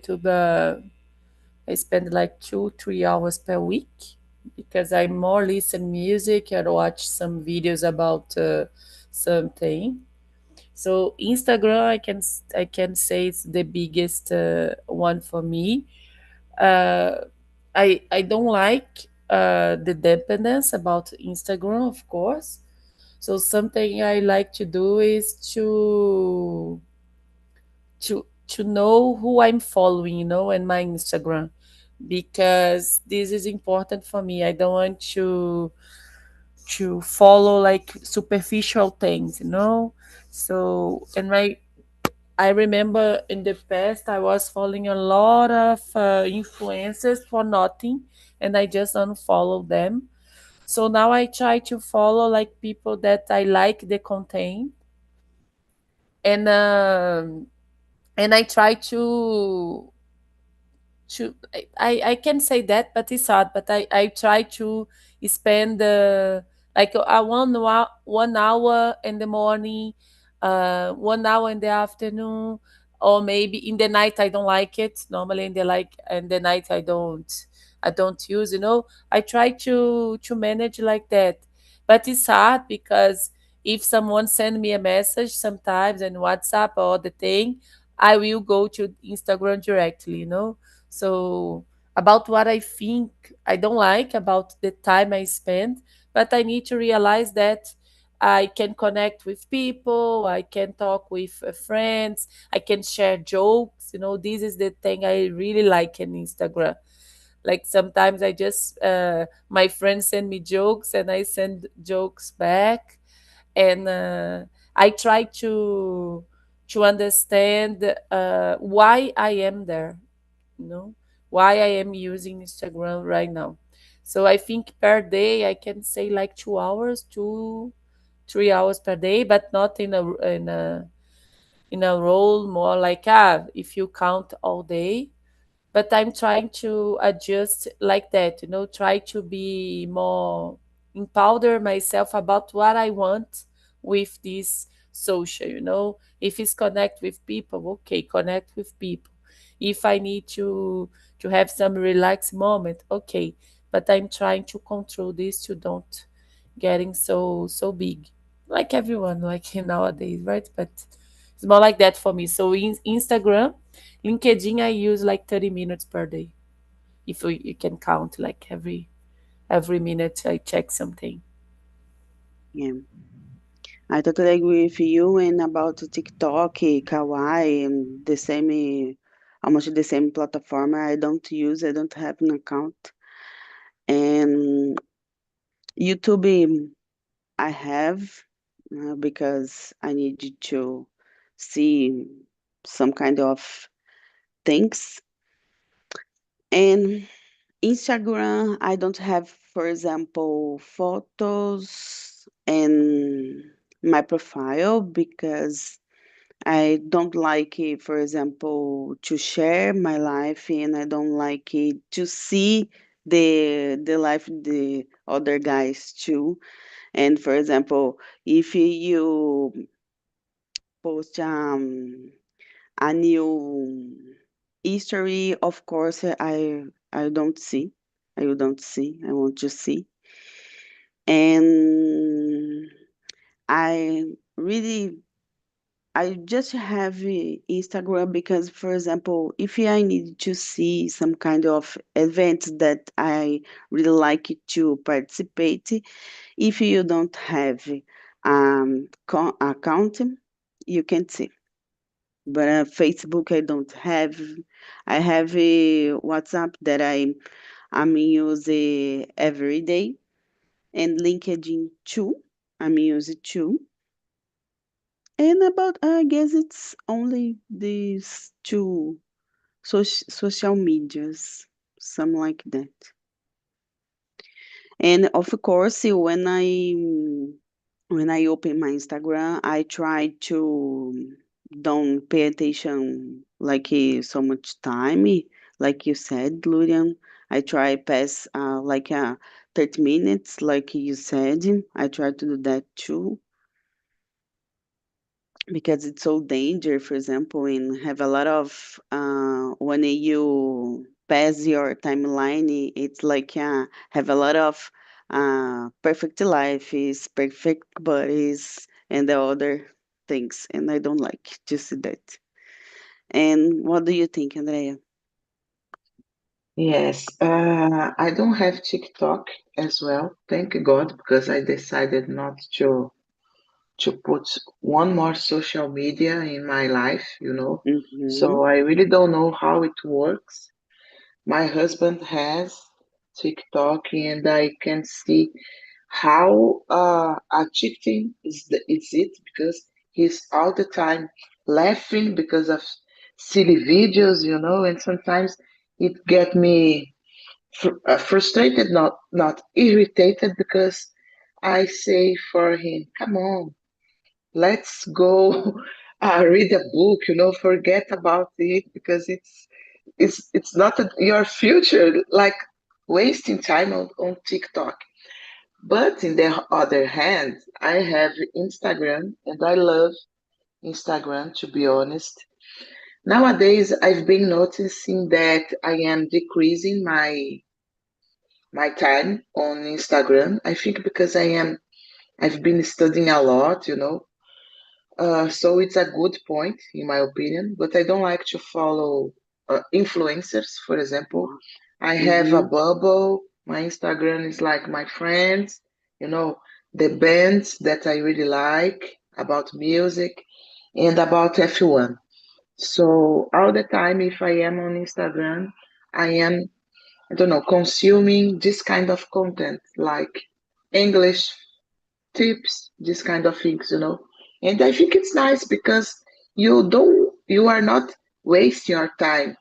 YouTube, I spend like 2, 3 hours per week because I more listen music and watch some videos about something. So Instagram, I can say it's the biggest one for me. Uh, I don't like the dependence about Instagram, of course. So something I like to do is to know who I'm following, in my Instagram, because this is important for me. I don't want to follow like superficial things. So, and I remember in the past I was following a lot of influencers for nothing, and I just unfollow them. So now I try to follow like people that I like the content, and I try to I can say that, but it's hard. But I try to spend like 1 hour in the morning, 1 hour in the afternoon, or maybe in the night. I don't like it. Normally in the night I don't use. I try to manage like that, but it's hard because if someone send me a message sometimes in WhatsApp or the thing, I will go to Instagram directly. So about what I think I don't like about the time I spend, but I need to realize that I can connect with people, I can talk with friends, I can share jokes. This is the thing I really like in Instagram. Like sometimes I just my friends send me jokes and I send jokes back, and I try to understand why I am there, you know, why I am using Instagram right now. So I think per day I can say like 2 hours, 2, 3 hours per day, but not in a role, more like if you count all day. But I'm trying to adjust like that, try to be more empower myself about what I want with this social. If it's connect with people, okay, connect with people. If I need to have some relaxed moment, okay. But I'm trying to control this to don't getting so big, like everyone, like nowadays, right? But it's more like that for me. So in Instagram, LinkedIn, I use like 30 minutes per day. If you can count, like every minute I check something. Yeah, I totally agree with you. And about TikTok, Kawaii, and the same, almost the same platform. I don't use. I don't have an account. And YouTube, I have because I need to see some kind of things. And Instagram, I don't have, for example, photos and my profile because I don't like it, for example, to share my life, and I don't like it to see the life the other guys too. And for example, if you post a new history, of course, I don't see. I don't see. I want to see. And I really I just have Instagram because, for example, if I need to see some kind of event that I really like to participate, if you don't have account, you can see. But Facebook, I don't have. I have a WhatsApp that I'm using every day, and LinkedIn too. I'm using too. And about, I guess it's only these two social medias, something like that. And of course, when I open my Instagram, I try to don't pay attention like so much time, like you said, Lurian. I try pass like 30 minutes, like you said. I try to do that too. because it's so danger, for example, and have a lot of when you pass your timeline, it's like have a lot of perfect life is perfect bodies and the other things, and I don't like to see that. And what do you think, Andrea? Yes, I don't have TikTok as well, thank God, because I decided not to put one more social media in my life, you know. Mm-hmm. So I really don't know how it works. My husband has TikTok, and I can see how addicting is it because he's all the time laughing because of silly videos, you know, and sometimes it get me frustrated, not irritated, because I say for him, "Come on, let's go read a book, you know, forget about it because it's not your future, like wasting time on TikTok." But in the other hand, I have Instagram and I love Instagram, to be honest. Nowadays, I've been noticing that I am decreasing my time on Instagram. I think because I've been studying a lot, you know. So it's a good point, in my opinion, but I don't like to follow influencers, for example. I have a Mm-hmm. bubble. My Instagram is like my friends, you know, the bands that I really like, about music, and about F1. So all the time, if I am on Instagram, I am, I don't know, consuming this kind of content like English tips, this kind of things, you know. And I think it's nice because you are not wasting your time.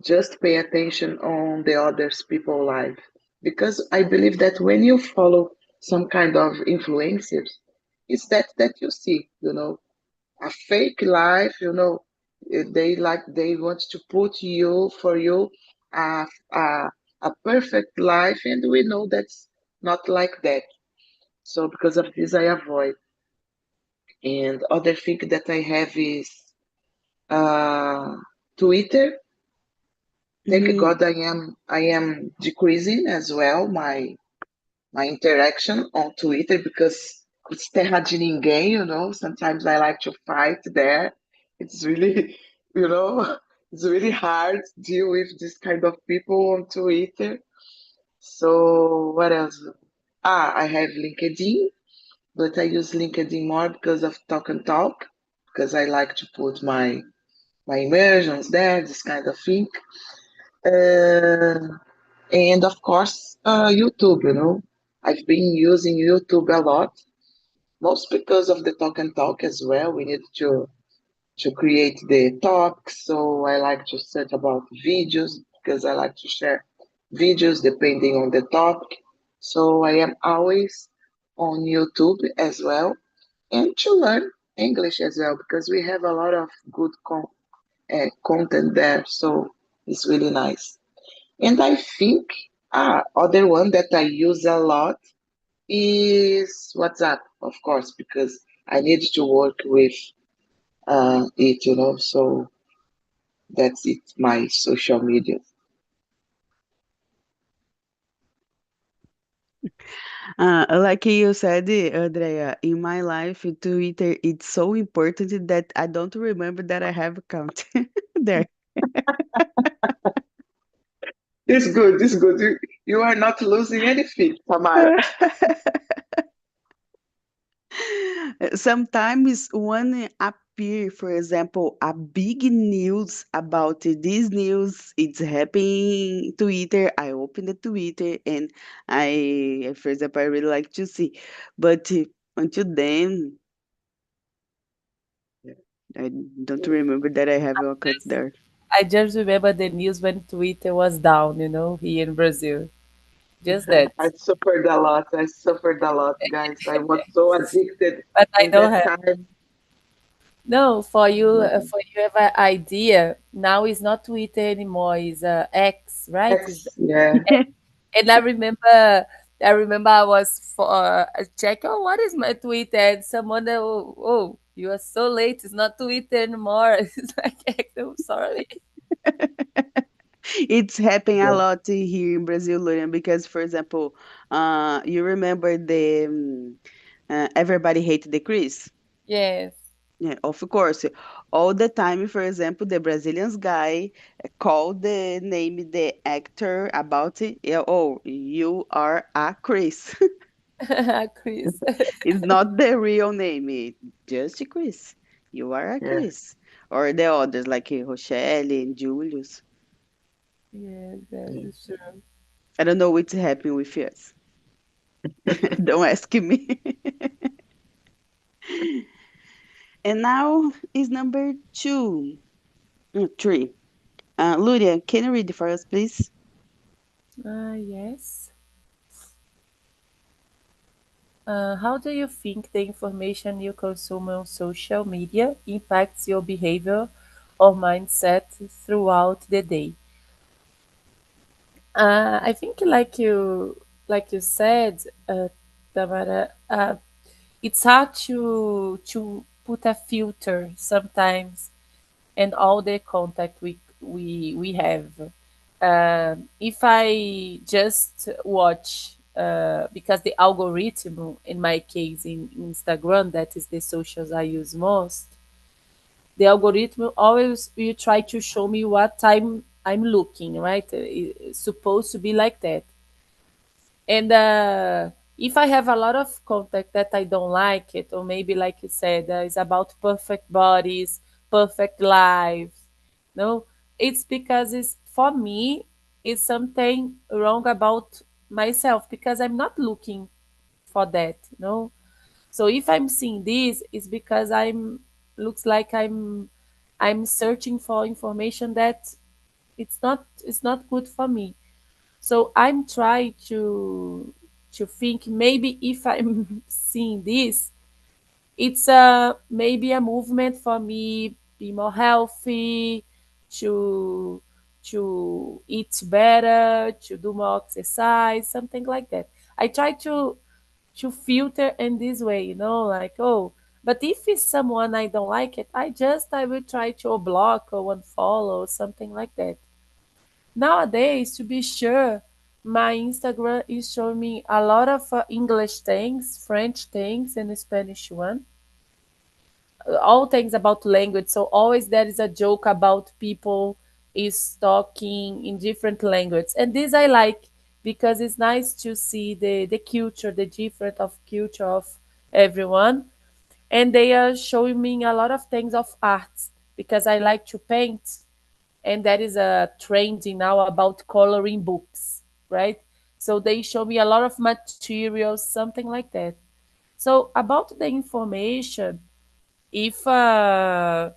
Just pay attention on the others people life. Because I believe that when you follow some kind of influencers, it's that you see, you know, a fake life, you know. They want to put you for you a, a a perfect life, and we know that's not like that. So because of this, I avoid. And other thing that I have is uh, Twitter. Thank Mm-hmm. God I am decreasing as well my interaction on Twitter because it's terra de ninguém, you know. Sometimes I like to fight there. It's really, you know, it's really hard to deal with this kind of people on Twitter. So what else? I have LinkedIn, but I use LinkedIn more because of Talk and Talk, because I like to put my immersions there, this kind of thing. Uh, and of course, YouTube, you know. I've been using YouTube a lot, most because of the Talk and Talk as well. We need to create the talks, so I like to search about videos because I like to share videos depending on the topic. So I am always on YouTube as well, and to learn English as well because we have a lot of good content there. So it's really nice. And I think other one that I use a lot is WhatsApp, of course, because I need to work with it, you know. So that's it, my social media. Like you said, Andrea, in my life, Twitter, it's so important that I don't remember that I have account there. It's good. It's good. You are not losing anything, Tamara. Sometimes when appear, for example, a big news about this news, it's happening Twitter. I open the Twitter and for example, I really like to see. But until then, I don't remember that I have a account Just, there. I just remember the news when Twitter was down, here in Brazil. Just that. I suffered a lot. I suffered a lot, guys. I was so addicted But I in don't that have. time. No, But for you have an idea. Now it's not Twitter anymore. It's X, right? X, yeah. And I remember I was for checking. Oh, what is my Twitter? And someone, oh, You are so late. It's not Twitter anymore. It's like, I'm sorry. It's happening a Yeah. lot here in Brazil, Lorian, because, for example, you remember the Everybody Hate the Chris? Yes. Yeah, of course. All the time, for example, the Brazilians guy called the name the actor about it. Yeah, oh, you are a Chris. Chris. It's not the real name, just Chris. You are a Yeah. Chris. Or the others like Rochelle and Julius. Yes, that Yeah. is true. I don't know what's happening with us. Don't ask me. And now is number two. Three. Luria, can you read it for us, please? Yes. How do you think the information you consume on social media impacts your behavior or mindset throughout the day? I think, like you said, Tamara, it's hard to put a filter sometimes and all the contact we have. If I just watch, because the algorithm, in my case, in Instagram, that is the socials I use most, the algorithm always will try to show me what I'm looking, right? It's supposed to be like that. And if I have a lot of content that I don't like it, or maybe like you said, it's about perfect bodies, perfect lives, no, it's because it's for me, it's something wrong about myself because I'm not looking for that, no. So if I'm seeing this, it's because I'm looks like I'm searching for information that it's not good for me. So I'm trying to think maybe if I'm seeing this, it's maybe a movement for me be more healthy, to to eat better, to do more exercise, something like that. I try to filter in this way, like, oh, but if it's someone I don't like it, I will try to block or unfollow or something like that. Nowadays, to be sure, my Instagram is showing me a lot of English things, French things, and Spanish one. All things about language. So always there is a joke about people is talking in different language, and this I like because it's nice to see the culture, the different of culture of everyone, and they are showing me a lot of things of arts because I like to paint, and that is a trending now about coloring books, right? So they show me a lot of materials, something like that. So about the information, if my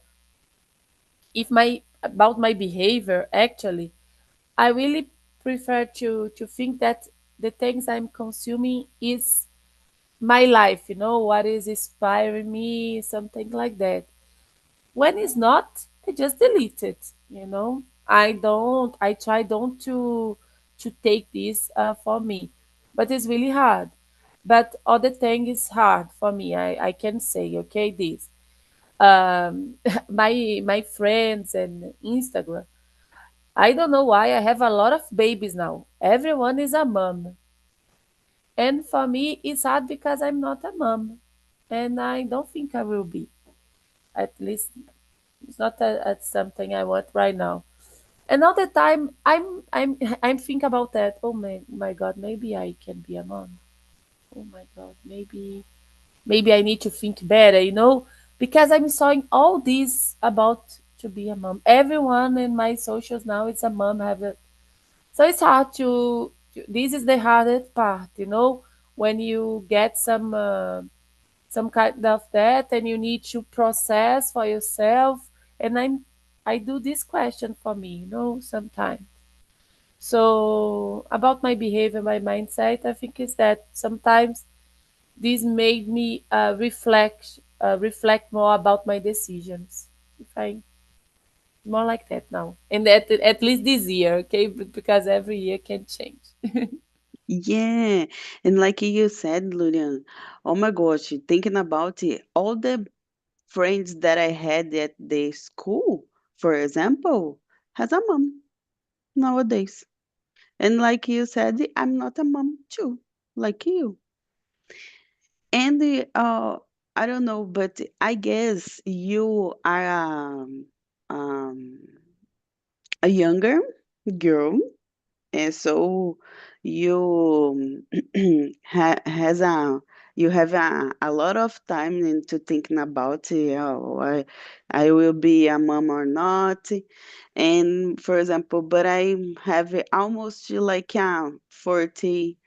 about my behavior, actually, I really prefer to think that the things I'm consuming is my life, what is inspiring me, something like that. When it's not, I just delete it. I try don't to take this for me, but it's really hard. But other thing is hard for me. I can say, okay, this. My friends and Instagram. I don't know why I have a lot of babies now. Everyone is a mom. And for me, it's hard because I'm not a mom. And I don't think I will be. At least it's not something I want right now. And all the time, I'm think about that. Oh my God, maybe I can be a mom. Oh my God, maybe I need to think better, because I'm seeing all this about to be a mom. Everyone in my socials now is a mom. Have a So it's hard This is the hardest part, when you get some kind of that, and you need to process for yourself. And I do this question for me, sometimes. So about my behavior, my mindset, I think is that sometimes this made me reflect more about my decisions. If I More like that now, and at least this year, okay, because every year can change. Yeah, and like you said, Lulian, oh my gosh, thinking about it, all the friends that I had at the school, for example, has a mom nowadays. And like you said, I'm not a mom too, like you. And I don't know, but I guess you are um, a younger girl, and so you has a you have a lot of time into thinking about oh, I will be a mom or not. And for example, but I have almost like 40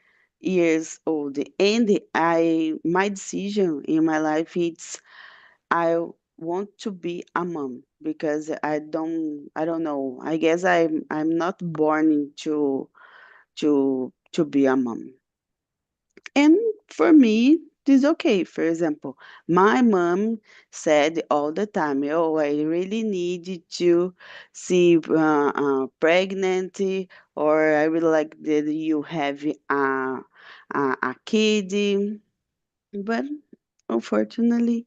years old, and I my decision in my life it's I want to be a mom because I don't know. I guess I'm not born into to be a mom. And for me, this okay. For example, my mom said all the time, "Oh, I really need to see pregnant, or I really like that you have a kid." But unfortunately,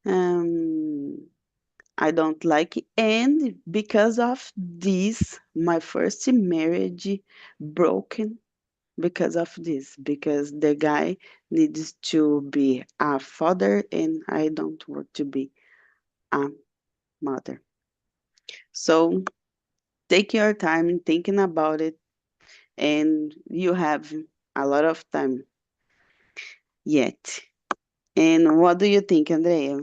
um, I don't like it. And because of this, my first marriage broken because of this, because the guy needs to be a father and I don't want to be a mother. So take your time thinking about it, and you have a lot of time yet. And what do you think, Andrea?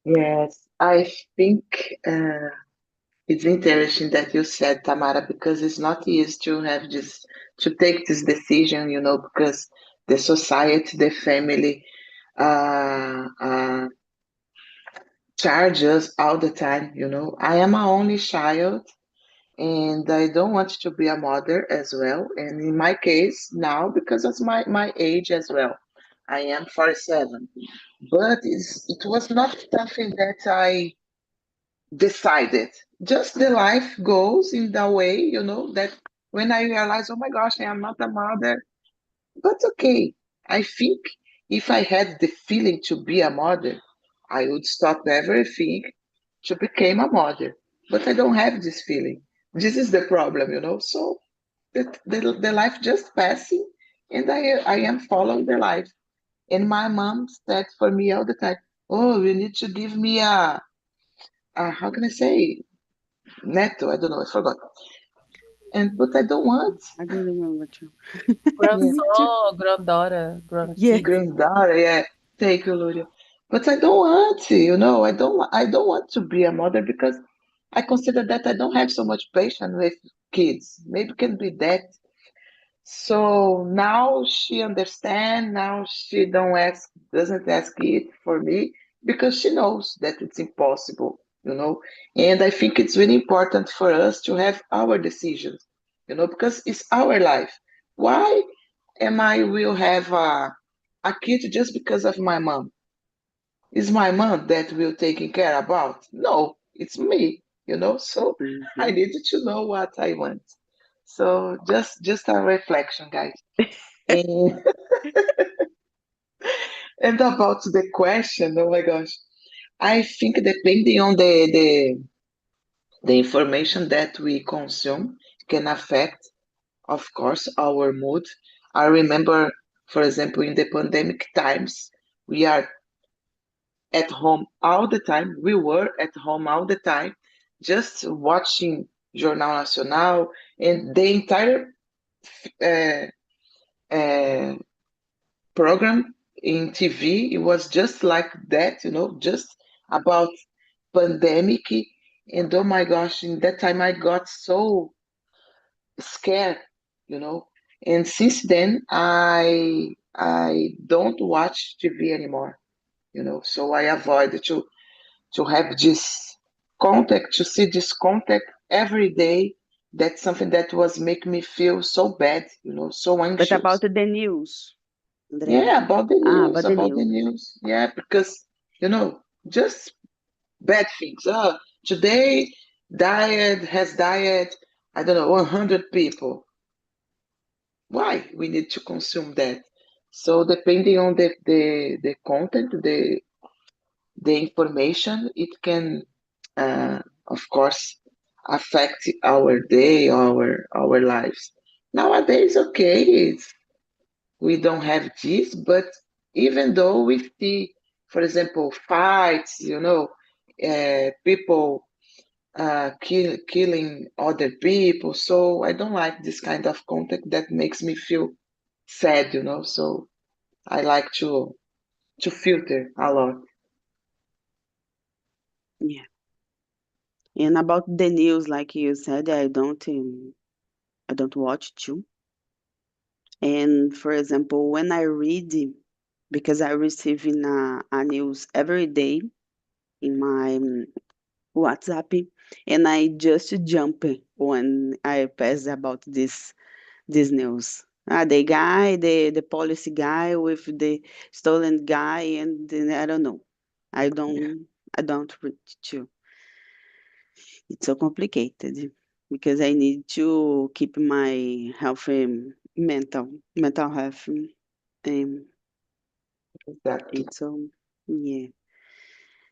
Yes, I think it's interesting that you said, Tamara, because it's not easy to have this, to take this decision, because the society, the family, uh, charge us all the time. I am my only child, and I don't want to be a mother as well. And in my case now, because of my age as well, I am 47. But it was not something that I decided. Just the life goes in the way, that when I realize, oh my gosh, I am not a mother. But okay, I think if I had the feeling to be a mother, I would stop everything to become a mother. But I don't have this feeling. This is the problem. So the life just passing, and I am following the life. And my mom said for me all the time, "Oh, you need to give me a how can I say neto? I don't know. I forgot. And but I don't want. I don't remember too. Yeah, Me too. Grandson, granddaughter, Yeah. grandkid. granddaughter. Yeah, thank you, Luria. But I don't want to. I don't want to be a mother because I consider that I don't have so much patience with kids. Maybe it can be that. So now she understand. Now she doesn't ask it for me because she knows that it's impossible. And I think it's really important for us to have our decisions, because it's our life. Why am I will have a kid just because of my mom? Is my mom that will taking care about? No, it's me. So I Mhm. needed to know what I want. So just a reflection, guys. And, and about the question, oh my gosh, I think depending on the information that we consume can affect, of course, our mood. I remember, for example, in the pandemic times, we are at home all the time. We were at home all the time, just watching Jornal Nacional and the entire uh, uh, program in TV. It was just like that, just about pandemic. And oh my gosh, in that time I got so scared. And since then I don't watch TV anymore. So I avoid to have this contact, to see this contact every day. That's something that was making me feel so bad, so But about anxious. the news, Andrea. Yeah, about the Ah, news, about the about the news. news. Yeah, because, just bad things. Today, diet, I don't know, 100 people. Why we need to consume that? So depending on the content, the information, it can, of course, affect our day, our lives. Nowadays, okay, we don't have this, but even though we see, for example, fights, people killing other people. So I don't like this kind of content that makes me feel sad. So I like to filter a lot. Yeah. And about the news, like you said, I don't watch too. And for example, when I read, because I receive in a news every day in my WhatsApp, and I just jump when I pass about this news. The guy, the policy guy with the stolen guy, and then I don't know. I don't I don't read too. It's so complicated because I need to keep my health, mental health. Exactly. It's so yeah.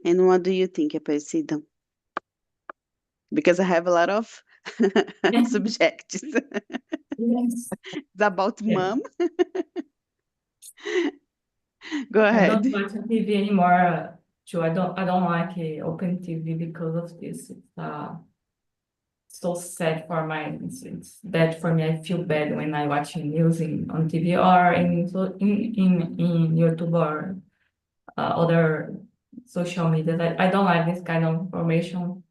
And what do you think, Aparecida? Because I have a lot of subjects. Yes. It's about Yeah. mom. Go I ahead. don't watch TV anymore. Too. I don't like open TV because of this. It's so sad for my. It's bad for me. I feel bad when I watch news on TV or in YouTube or other social media. I don't like this kind of information.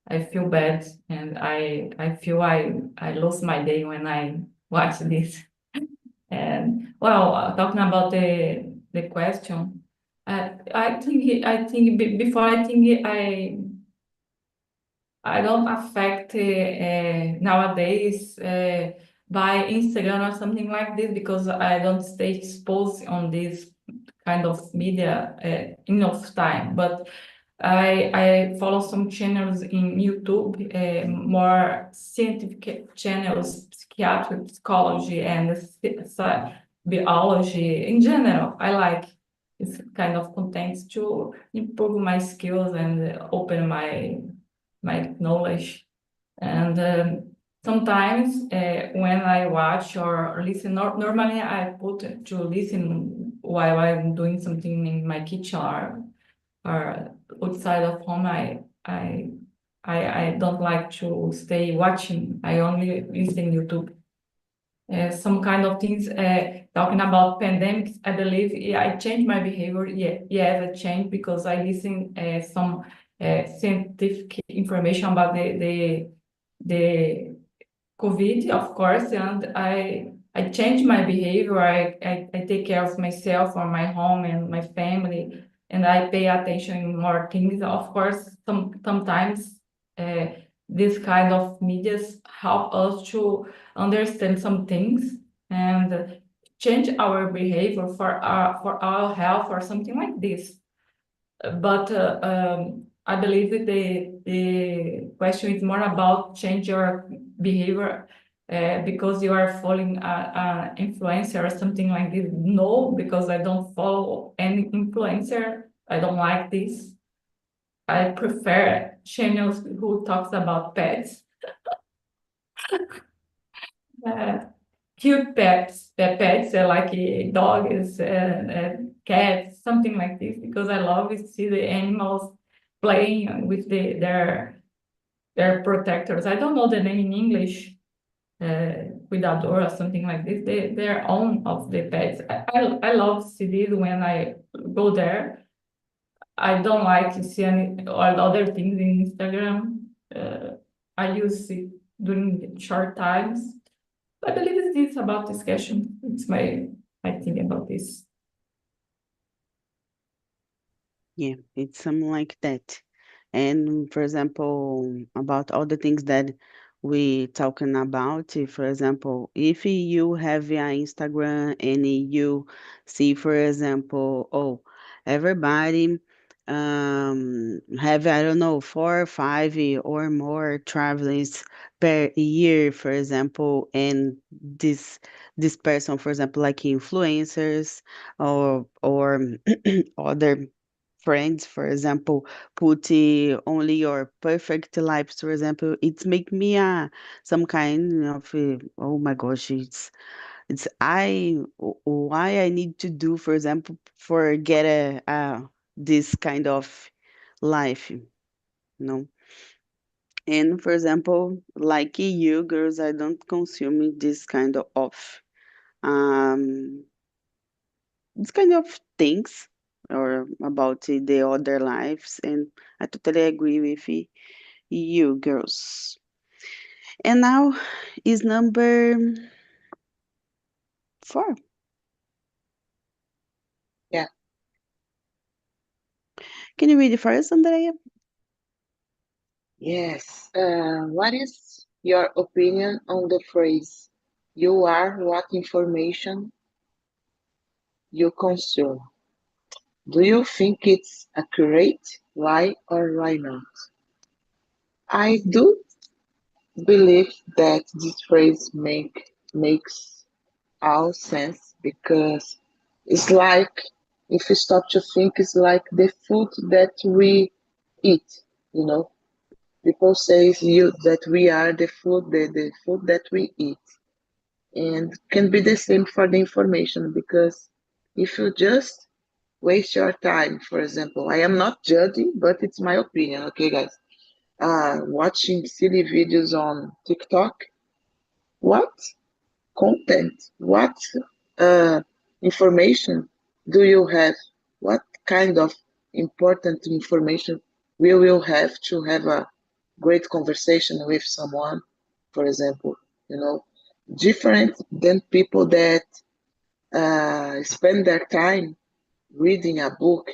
I feel bad, and I feel I lose my day when I watch this. And well, talking about the question, I think before I think I don't affect nowadays by Instagram or something like this because I don't stay exposed on this kind of media enough time. But I follow some channels in YouTube, more scientific channels, psychiatry, psychology, and biology in general. I like this kind of content to improve my skills and open my knowledge. And sometimes when I watch or listen, normally I put to listen while I'm doing something in my kitchen or outside of home. I don't like to stay watching. I only listen YouTube. Some kind of things talking about pandemics. I believe I changed my behavior. Yeah, yes, I changed because I listen some scientific information about the COVID, of course, and I changed my behavior. I take care of myself or my home and my family, and I pay attention in more things. Of course, sometimes uh, this kind of medias help us to understand some things and change our behavior for our health or something like this. But I believe that the question is more about change your behavior because you are following a influencer or something like this. No, because I don't follow any influencer. I don't like this. I prefer channels who talks about pets, uh, cute pets like dogs and cats, something like this, because I love to see the animals playing with their protectors. I don't know the name in English, cuidador or something like this. They're own of the pets. I love to see this when I go there. I don't like to see any or other things in Instagram. I use it during short times. I believe it's this about this question. It's my thing about this. Yeah, it's something like that. And for example, about all the things that we talking about, for example, if you have an Instagram and you see, for example, oh, everybody have, I don't know, 4 or 5 or more travelings per year, for example, and this person, for example, like influencers or other friends, for example, put only your perfect lives, for example, it make me some kind of oh my gosh, it's why I need to do, for example, for get this kind of life, know. And for example, like you girls, I don't consume this kind of um this kind of things or about the other lives, and I totally agree with you girls. And now is number 4. Yeah. Can you read it for us, Andrea? Yes. What is your opinion on the phrase, you are what information you consume? Do you think it's accurate? Why or why not? I do believe that this phrase makes all sense because it's like, if you stop to think, it's like the food that we eat, you know. People say you that we are the food that we eat, and can be the same for the information, because if you just waste your time, for example, I am not judging, but it's my opinion, okay, guys. Watching silly videos on TikTok, what content, what uh, information do you have? What kind of important information we will have to have a great conversation with someone, for example, you know, different than people that spend their time reading a book,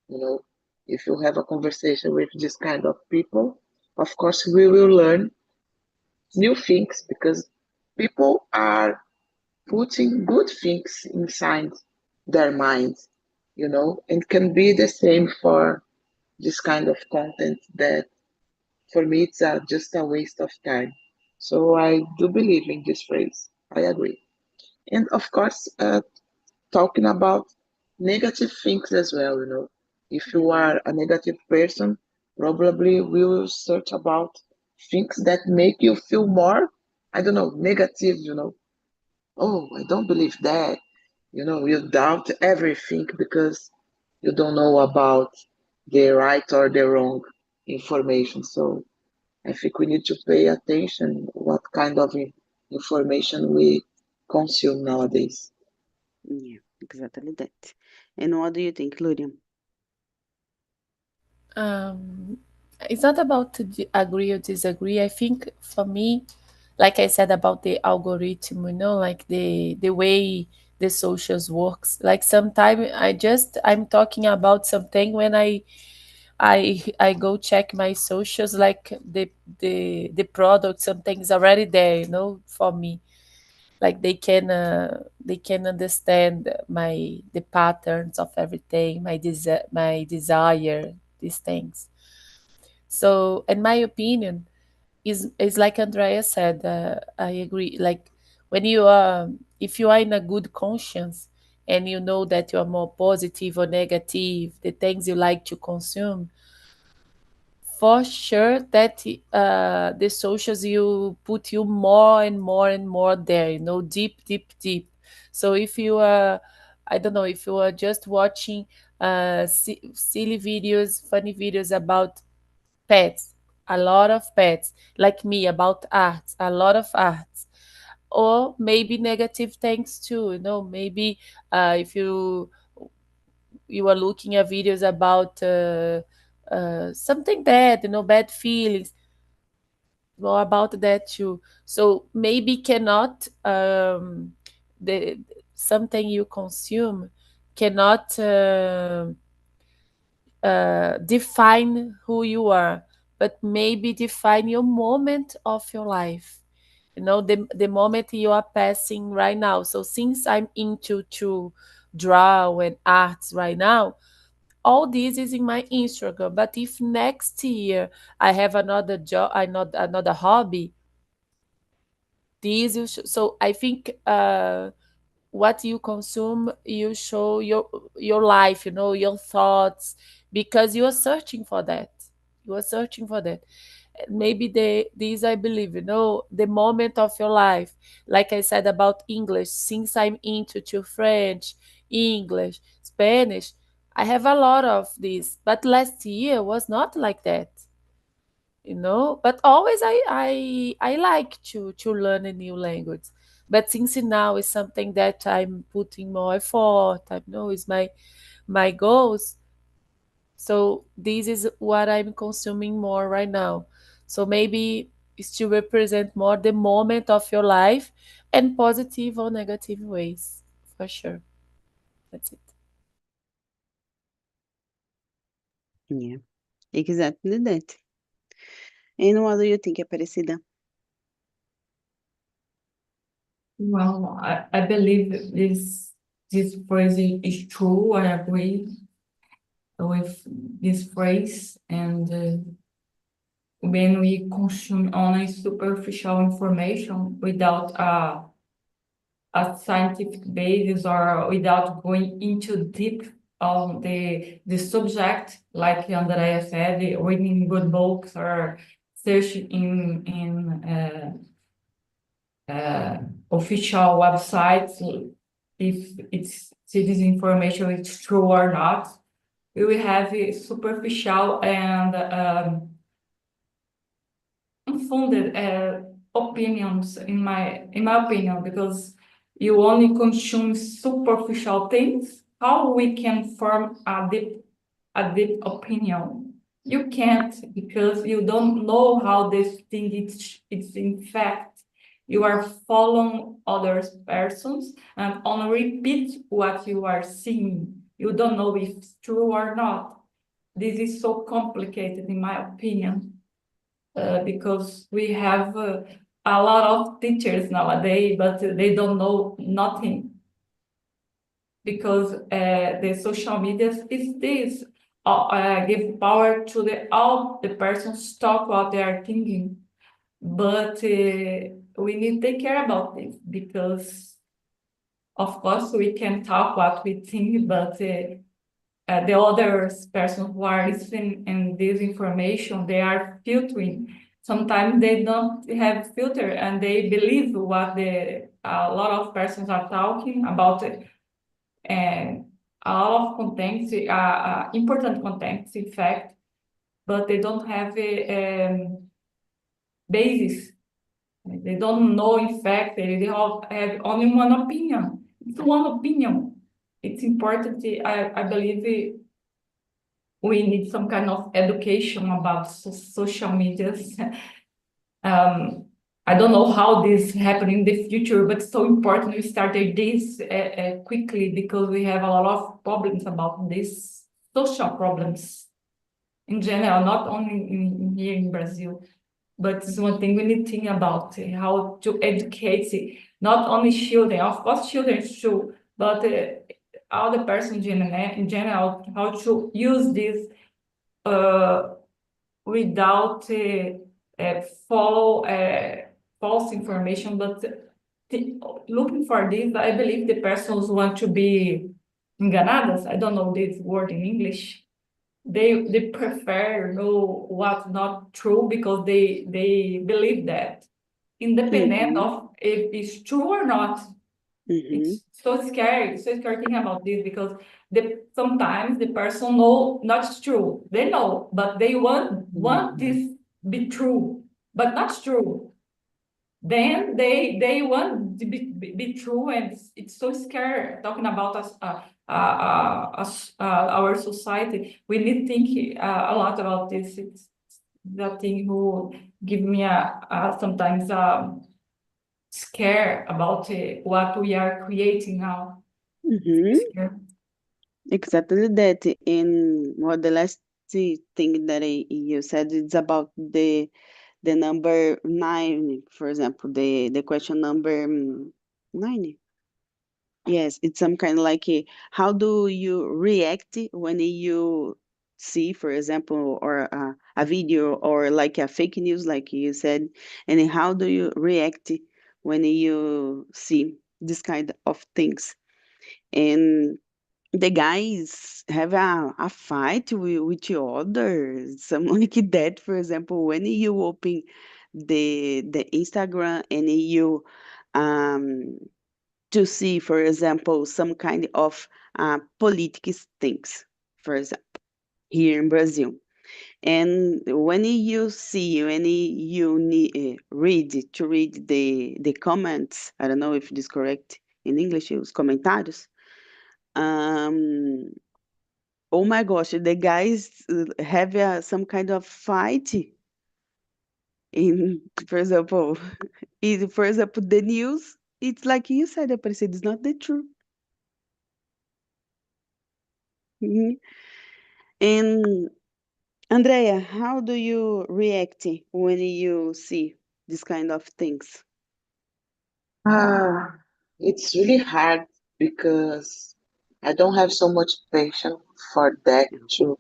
you know. If you have a conversation with this kind of people, of course, we will learn new things because people are putting good things inside their minds, you know, and can be the same for this kind of content that for me it's just a waste of time. So I do believe in this phrase. I agree. And of course, talking about negative things as well, you know. If you are a negative person, probably we will search about things that make you feel more, I don't know, negative, you know. Oh, I don't believe that. You know, you doubt everything because you don't know about the right or the wrong information. So I think we need to pay attention what kind of information we consume nowadays. Yeah, exactly that. And what do you think, Luria? Um, it's not about to agree or disagree. I think for me, like I said about the algorithm, like the way the socials works. Like sometimes I'm talking about something when I go check my socials, like the product, something's already there, for me. Like they can understand the patterns of everything, my desire, these things. So, in my opinion, is like Andrea said. I agree. Like when you are, if you are in a good conscience and you know that you are more positive or negative, the things you like to consume, for sure that the socials you put you more and more and more there, deep, deep, deep. So if you are, I don't know, if you are just watching silly videos, funny videos about pets, a lot of pets, like me, about arts, a lot of arts, or maybe negative things too, maybe if you are looking at videos about something bad, bad feelings, more about that too. So maybe cannot the something you consume cannot define who you are, but maybe define your moment of your life. The moment you are passing right now. So since I'm into to draw and arts right now, all this is in my Instagram. But if next year I have another job, another hobby, so I think what you consume, you show your life, your thoughts, because you are searching for that. You are searching for that. Maybe these, I believe, the moment of your life, like I said about English, since I'm into to French, English, Spanish, I have a lot of this, but last year was not like that. But always I like to learn a new language. But since now is something that I'm putting more effort, I know is my goals. So this is what I'm consuming more right now. So maybe it's to represent more the moment of your life, and positive or negative ways, for sure. That's it. Yeah, exactly that. And what do you think, Aparecida? Well, I believe this phrase is true. I agree with this phrase. And when we consume only superficial information without a scientific basis, or without going into deep on the subject, like Andrea said, reading good books or searching official websites, if this information is true or not. We will have a superficial and unfounded opinions, in my opinion, because you only consume superficial things. How we can form a deep opinion? You can't, because you don't know how this thing it's in fact. You are following other persons and only repeat what you are seeing. You don't know if it's true or not. This is so complicated, in my opinion, because we have a lot of teachers nowadays, but they don't know nothing, because the social media is this, give power to all the persons talk what they are thinking. But we need to take care about this, because of course we can talk what we think, but the other person who are listening and this information, they are filtering. Sometimes they don't have filter and they believe what a lot of persons are talking about it, and a lot of contents, important contents, in fact, but they don't have a basis. They don't know, in fact, they have only one opinion. It's one opinion. It's important, I believe, we need some kind of education about social medias. I don't know how this happen in the future, but it's so important we started this quickly, because we have a lot of problems about this, social problems in general, not only here in Brazil. But it's one thing we need to think about, how to educate not only children, of course children too, but all the persons in general, how to use this without follow false information. But looking for this, I believe the persons want to be enganadas. I don't know this word in English. They prefer know what's not true, because they believe that, independent Mm-hmm. of if it's true or not. Mm-hmm. It's so scary thinking about this, because sometimes the person know not true. They know, but they want this be true, but not true. Then they want to be true, and it's so scary talking about us, our society. We need to think a lot about this. It's the thing who give me sometimes scare about what we are creating now. Mm-hmm. Scare. Exactly that. And what the last thing that you said is about the number 9, for example, the question number 9. Yes, it's some kind of like how do you react when you see, for example, or a video or like a fake news, like you said, and then how do you react when you see this kind of things. And the guys have a fight with each other, something like that. For example, when you open the Instagram and you um to see, for example, some kind of politics things, for example, here in Brazil. And when you see, when you read the comments, I don't know if it is correct in English, os comentários. Um, oh my gosh, the guys have some kind of fight in, for example, for example, the news. It's like you said, Aparecida, it's not the truth. Mhm. And Andrea, how do you react when you see this kind of things? Ah, it's really hard because I don't have so much patience for that to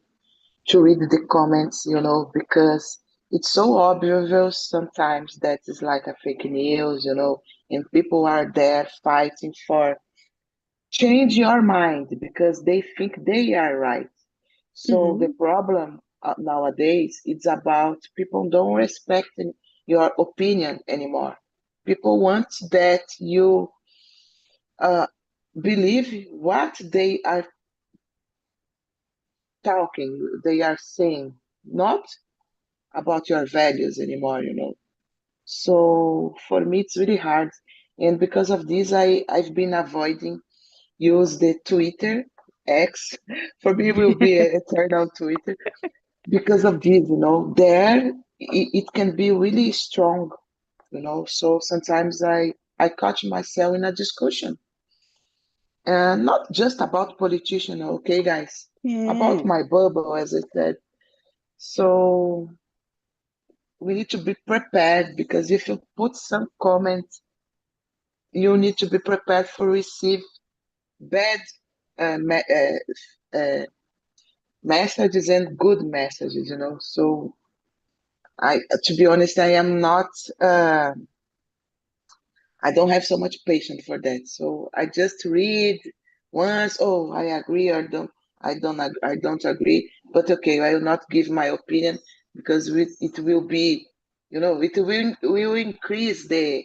read the comments, because it's so obvious sometimes that it's like a fake news, and people are there fighting for change your mind because they think they are right. So the Mm-hmm. problem nowadays is about people don't respect your opinion anymore. People want that you uh, believe what they are talking, they are saying, not about your values anymore. So for me, it's really hard. And because of this, I've been avoiding use the Twitter X. For me, it will be a turn on Twitter because of this. There it can be really strong. So sometimes I catch myself in a discussion, and not just about politician. Okay, guys, about Yeah. my bubble, as I said. So we need to be prepared because if you put some comments, you need to be prepared for receive bad uh, me- uh, uh, messages and good messages. So to be honest, uh, I don't have so much patience for that. So I just read once. Oh, I agree or don't. I don't agree. But okay, I will not give my opinion because it will be, it will increase the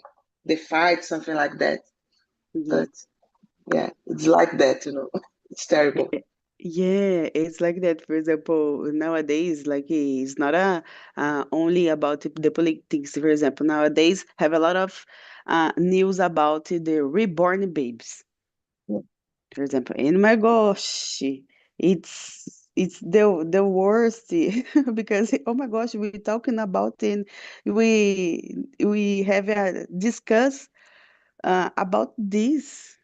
fight, something like that. Yeah. But yeah, it's like that. It's terrible. Yeah, it's like that. For example, nowadays, like it's not only about the politics. For example, nowadays have a lot of news about the reborn babes. Yeah, For example, and my gosh, it's the worst because oh my gosh, we're talking about and we have discuss about this.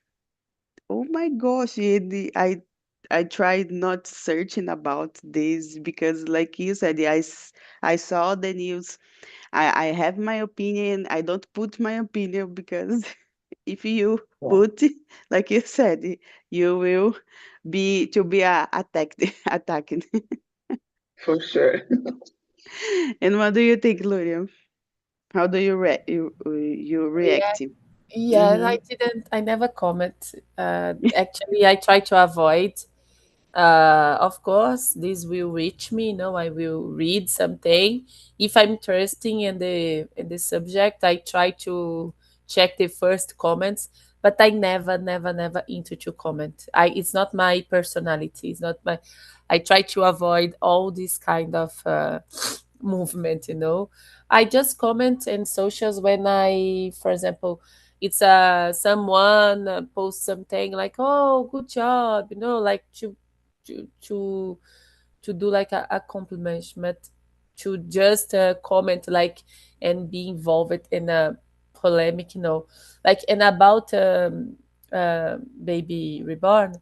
Oh my gosh, I tried not searching about this because, like you said, I saw the news. I have my opinion. I don't put my opinion because if you yeah, put, like you said, you will be attacked, attacking. for sure. And what do you think, Luria? How do you Yeah, react? yeah, Mm-hmm. I never comment. Actually, I try to avoid. Of course, this will reach me. I will read something. If I'm interested in the subject, I try to check the first comments. But I never, never, never into to comment. It's not my personality. It's not my. I try to avoid all this kind of movement. I just comment in socials when for example, it's someone posts something like, "Oh, good job," like to do like a compliment, to just comment like and be involved in a polemic, like and about baby reborn.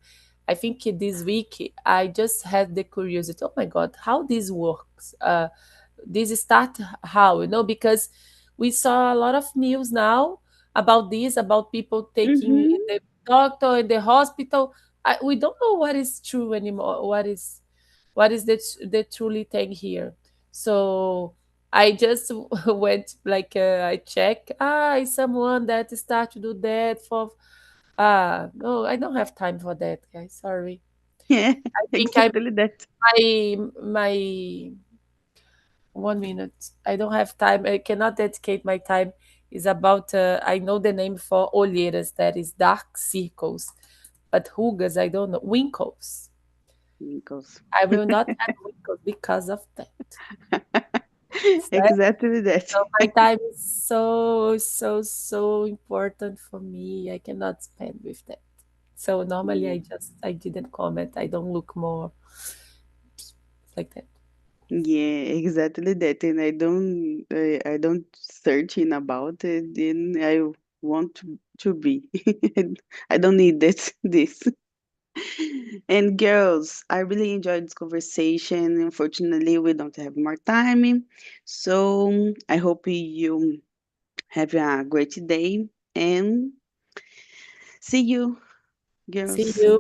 I think this week I just had the curiosity. Oh my God, how this works? This start how, because we saw a lot of news now about this, about people taking Mm-hmm. the doctor in the hospital. We don't know what is true anymore. What is the truly thing here? So I just went like I check. Is someone that start to do that for? No, I don't have time for that, guys. Sorry. Yeah, I think I exactly that. my 1 minute. I don't have time. I cannot dedicate my time. Is about I know the name for olheiras, that is dark circles, but rugas I don't know. Winkles. Because I will not have wrinkles because of that. Right? exactly that. So my time is so so so important for me. I cannot spend with that. So normally Yeah. I didn't comment. I don't look more like that. Yeah, exactly that. And I don't search in about it. And I want to be. I don't need this. And girls, I really enjoyed this conversation. Unfortunately, we don't have more time. So I hope you have a great day and see you, See girls. you.